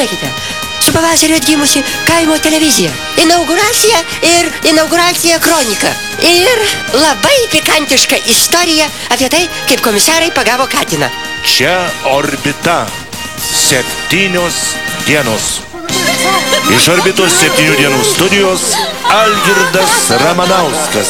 Žiūrėkite, su pavasariu atgimusi kaimo televizija. Inauguracija ir inauguracija kronika. Ir labai pikantiška istorija apie tai, kaip komisarai pagavo katiną. Čia Orbita. 7 dienos. Iš Orbitos 7 dienų studijos Algirdas Ramanauskas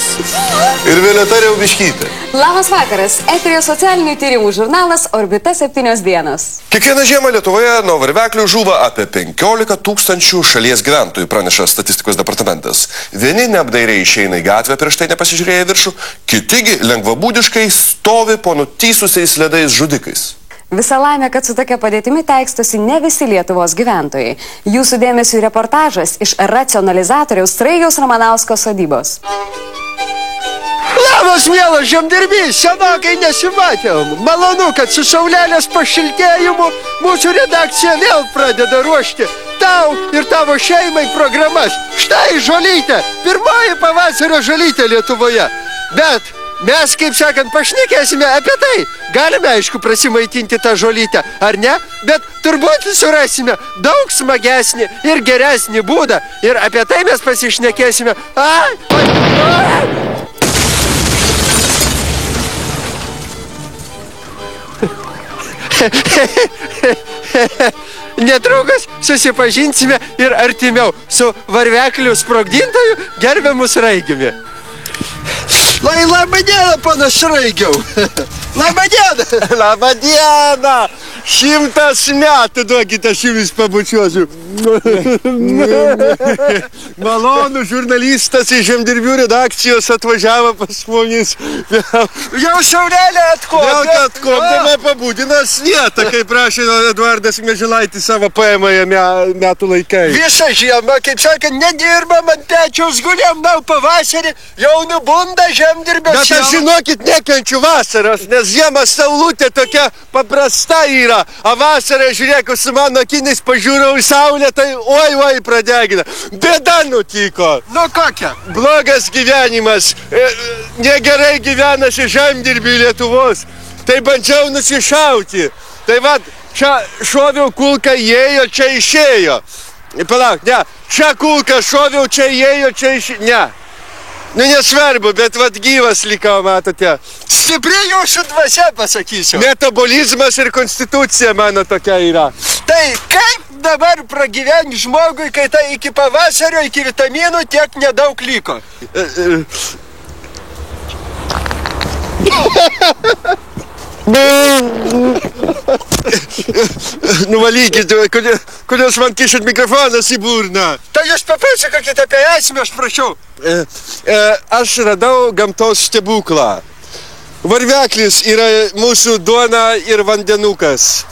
ir Violeta Riaubiškytė. Labas vakaras, eteryje socialinių tyrimų žurnalas Orbita 7 dienos. Kiekvieną žiemą Lietuvoje nuo varveklių žūva apie 15 000 šalies gyventojų, praneša statistikos departamentas. Vieni neapdairiai išeina į gatvę prieš tai nepasižiūrėję viršų, kitigi lengvabūdiškai stovi po nutysusiais ledais žudikais. Visa laimė, kad su tokia padėtimi taikstosi ne visi Lietuvos gyventojai. Jūsų dėmesių reportažas iš racionalizatoriaus Straigiaus Ramanausko sodybos. Labas, mielas žemdirbys, senokai nesimatėm. Malonu, kad su saulelės pašiltėjimu mūsų redakcija vėl pradeda ruošti tau ir tavo šeimai programas. Štai žolytė, pirmoji pavasario žolytė Lietuvoje. Bet mes, kaip sakant, pašnekėsime apie tai. Galime, aišku, prasimaitinti tą žolytę, ar ne? Bet turbūt surasime daug smagesnį ir geresnį būdą. Ir apie tai mes pasišnekėsime. Netrukus susipažinsime ir artimiau su varveklių sprogdintoju gerbiamu Sraigimi. Labą dieną, panas Sraigiau. Labą dieną. Labą dieną. 100 metų duokite, aš jumis pabučiuosiu. Malonu, žurnalistas iš žemdirbių redakcijos atvažiavo pas mumis. Jau saulelė atkopdame pabūdino svietą, kaip prašė Eduardas Mieželaitis savo paėmąją metų laikai. Visą žiemą, kaip sakant, nedirbam ant pečiaus gulėm, na, pavasarį jau nubunda žemdirbio siela. Bet aš, žinokit, nekenčiu vasaros, nes žiemą saulutė tokia paprasta yra. A vasarą, žiūrėk, su mano akiniais pažiūrau į saulę, tai oi pradegina. Bėda nutiko. Nu kokia? Blogas gyvenimas. Negerai gyvenasi žemdirbiai Lietuvos. Tai bandžiau nusišauti. Tai va, čia šoviau kulką įėjo, čia išėjo. Palauk, ne. Čia kulką šoviau, čia įėjo, čia išėjo. Ne. Nu, nesvarbu, bet vat gyvas likau, matote. Stipri jūsų dvasia, pasakysiu. Metabolizmas ir konstitucija mano tokia yra. Tai kaip dabar pragyventi žmogui, kai tai iki pavasario, iki vitaminų tiek nedaug liko? Nuvalykit, kodėl jūs man kišat mikrofonas į burną? Tai jūs papasakokit apie esmę, aš prašau. Aš radau gamtos stebuklą. Varveklis yra mūsų duona ir vandenukas.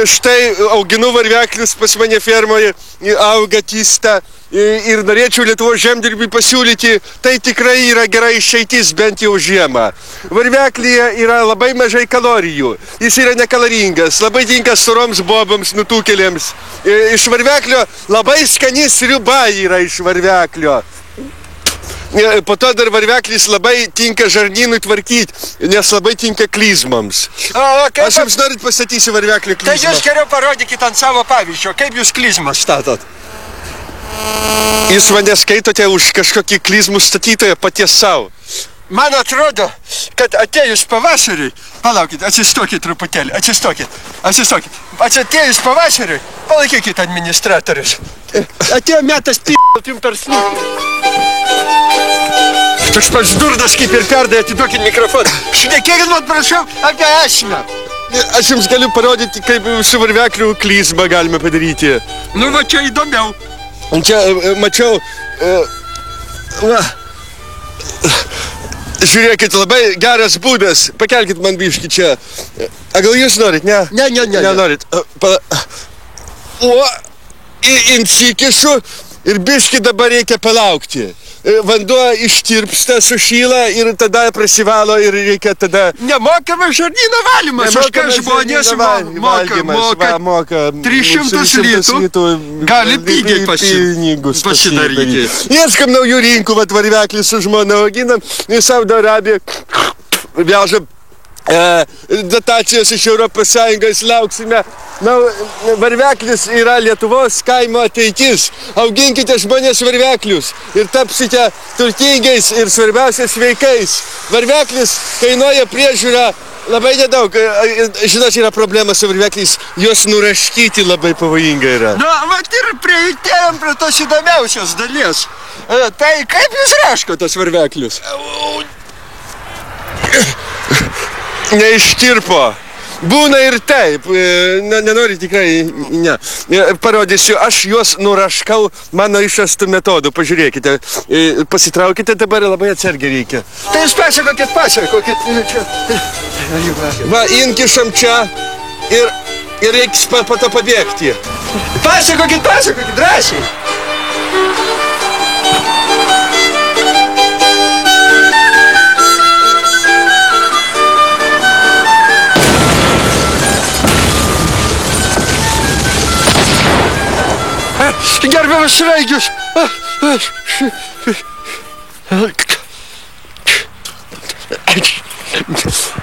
Štai auginu varveklius pas mane fermoje, auga tysta. Ir norėčiau Lietuvos žemdirbiui pasiūlyti, tai tikrai yra gera išeitis bent jau žiemą. Varveklyje yra labai mažai kalorijų, jis yra nekaloringas, labai tinka storoms boboms, nutukėlėms. Iš varveklio labai skani sriuba yra iš varveklio. Po to dar varveklis labai tinka žarnynui tvarkyti, nes labai tinka klizmams. Aš jums norit pastatysiu varveklio klizmą. Tai jūs geriau parodykit ant savo pavyzdžio, kaip jūs klizmą statot. Jūs mane skaitote už kažkokį klizmų statytoją paties savo. Man atrodo, kad atėjus pavasariui, palaukit, atsistokit truputėlį, atsistokit. Atėjus pavasariui, palaikykit administratorius. Atėjo metas jum per snukį. Aš pats durdas kaip ir perdai, atiduokit mikrofoną. Šnekėkit, man prašau, apie esmę. Aš jums galiu parodyti, kaip su varveklių klizmą galime padaryti. Nu, va čia įdomiau. Čia mačiau, žiūrėkit, labai geras būdas, pakelkit man biškį čia. A gal jūs norit, ne? Ne. Nenorit. Insikišu ir biškį dabar reikia palaukti. Vanduo ištirpsta, sušyla ir tada prasivalo ir reikia tada... Nemokamas žarnyno valymas, už ką žmonės moka 300 litų, gali pigiai pasidaryti. Ieškam naujų rinkų, vat varveklį su žmona auginam, į Saudo Arabiją vežam dotacijos iš ES lauksime. Varveklis yra Lietuvos kaimo ateitis. Auginkite žmonės varveklius ir tapsite turtingais ir svarbiausia sveikais. Varveklis kainuoja priežiūrą labai nedaug. Žinot, yra problema su varvekliais, juos nuraškyti labai pavojinga yra. Na, vat ir prieitėjom prie tos įdomiausios dalies. Tai kaip jūs raško tos varveklius? Neištirpo. Būna ir taip. Nenori tikrai, ne. Parodysiu, aš juos nuraškau mano išrastų metodų. Pažiūrėkite. Pasitraukite dabar, labai atsargiai reikia. Tai jūs pasakokit. Va, inkišam čia ir reiks po to pabėgti. Pasakokit, drąsiai. Gerbiamas Sveigius.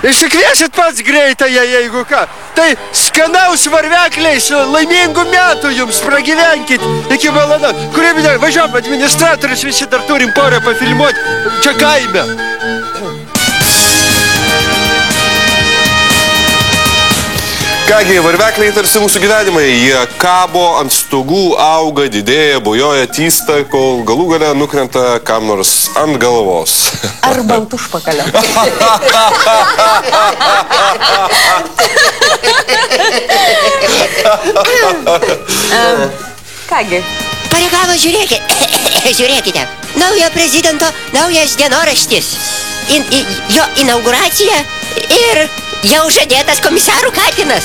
Išsikviesit pats greitai, jeigu ką. Tai skanaus varvekliais, laimingų metų jums, pragyvenkit iki valandą. Kuriame važiuom, administratorius, visi dar turim porą pafilmuoti čia kaime. Kągi, varvekliai tarsi mūsų gyvenimai, jie kabo ant stogų, auga, didėja, bujoja, tysta, kol galų gale nukrenta kam nors ant galvos. Arba ant užpakalio. Kągi. Pareigavo, žiūrėkite. Naujo prezidento naujas dienoraštis. Jo inauguracija ir jau žadėtas komisarų katinas.